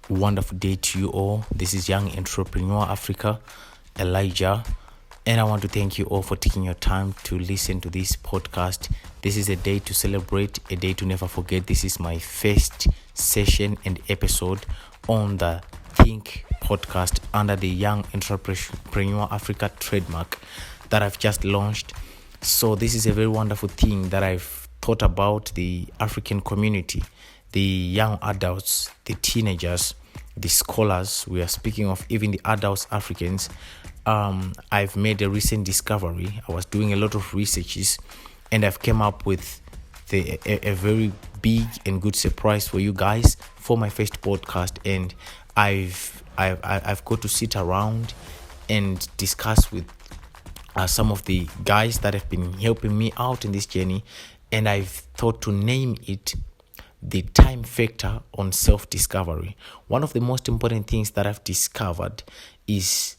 wonderful day to you all. This is Young Entrepreneur Africa, Elijah, and I want to thank you all for taking your time to listen to this podcast. This is a day to celebrate, a day to never forget. This is my first session and episode on the Think Podcast under the Young Entrepreneur Africa trademark that I've just launched. So this is a very wonderful thing that I've thought about the African community, the young adults, the teenagers, the scholars. We are speaking of even the adults Africans. I've made a recent discovery. I was doing a lot of researches and I've come up with a very big and good surprise for you guys for my first podcast. And I've got to sit around and discuss with some of the guys that have been helping me out in this journey, and I've thought to name it the time factor on self-discovery. One of the most important things that I've discovered is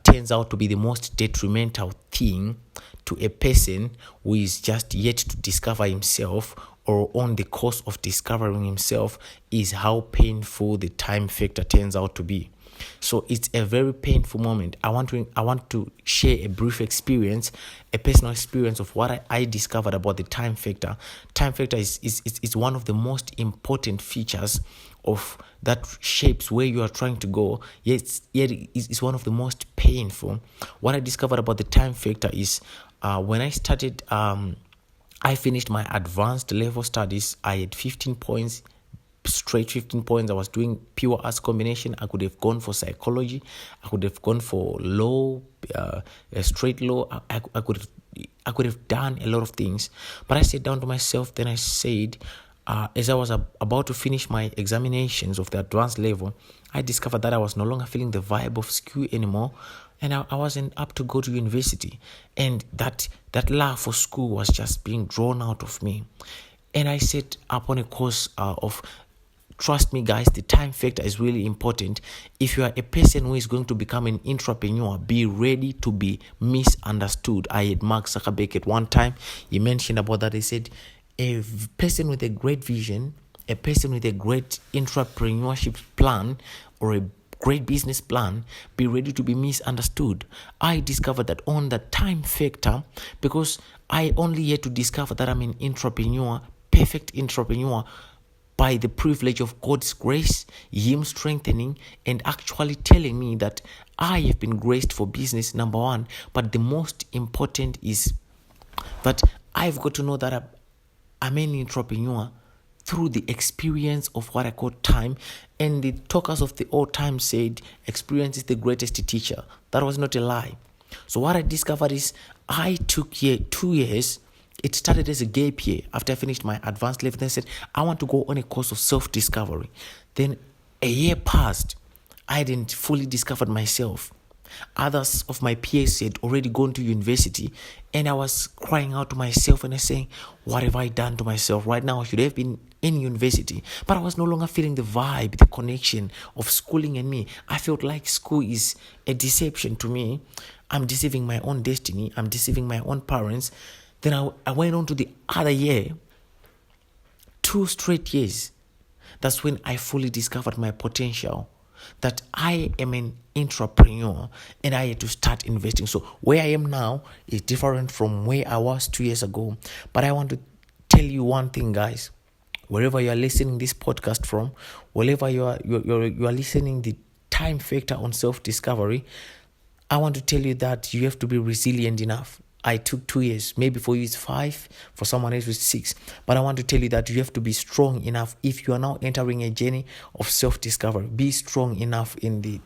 turns out to be the most detrimental thing to a person who is just yet to discover himself or on the course of discovering himself is how painful the time factor turns out to be. So it's a very painful moment. I want to share a brief experience, a personal experience of what I discovered about the time factor. Time factor is one of the most important features of that shapes where you are trying to go. Yet it's one of the most painful. What I discovered about the time factor is when I started, I finished my advanced level studies. I had 15 points. Straight 15 points. I was doing pure arts combination. I could have gone for psychology. I could have gone for law, straight law. I could have done a lot of things. But I sat down to myself. Then I said, as I was about to finish my examinations of the advanced level, I discovered that I was no longer feeling the vibe of school anymore, and I wasn't up to go to university. And that love for school was just being drawn out of me. And I set up on a course of, trust me guys, the time factor is really important. If you are a person who is going to become an entrepreneur, be ready to be misunderstood. I had Mark Zuckerberg at one time. He mentioned about that. He said, a person with a great vision, a person with a great entrepreneurship plan or a great business plan, be ready to be misunderstood. I discovered that on the time factor, because I only had to discover that I'm an entrepreneur, perfect entrepreneur, by the privilege of God's grace, Him strengthening and actually telling me that I have been graced for business, number one. But the most important is that I've got to know that I'm an entrepreneur through the experience of what I call time. And the talkers of the old time said, experience is the greatest teacher. That was not a lie. So what I discovered is I took 2 years. It started as a gap year after I finished my advanced level. Then I said, I want to go on a course of self-discovery. Then a year passed. I hadn't fully discovered myself. Others of my peers had already gone to university, and I was crying out to myself and I saying, what have I done to myself? Right now I should have been in university, but I was no longer feeling the vibe, the connection of schooling and me. I felt like school is a deception to me. I'm deceiving my own destiny. I'm deceiving my own parents. Then I went on to the other year, 2 straight years. That's when I fully discovered my potential, that I am an entrepreneur and I had to start investing. So where I am now is different from where I was 2 years ago. But I want to tell you one thing, guys. Wherever you are listening this podcast from, wherever you are listening the time factor on self-discovery, I want to tell you that you have to be resilient enough. I took 2 years. Maybe for you it's 5, for someone else it's 6. But I want to tell you that you have to be strong enough. If you are now entering a journey of self-discovery, be strong enough in the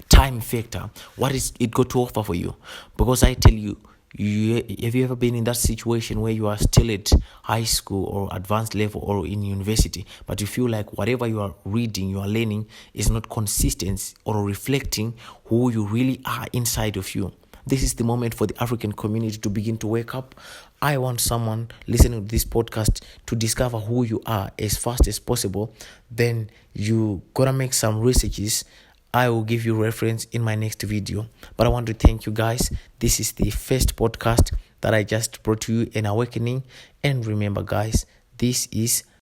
time factor. What is it got to offer for you? Because I tell you, have you ever been in that situation where you are still at high school or advanced level or in university, but you feel like whatever you are reading, you are learning is not consistent or reflecting who you really are inside of you? This is the moment for the African community to begin to wake up. I want someone listening to this podcast to discover who you are as fast as possible. Then you gotta make some researches. I will give you reference in my next video. But I want to thank you guys. This is the first podcast that I just brought to you, an awakening. And remember guys, this is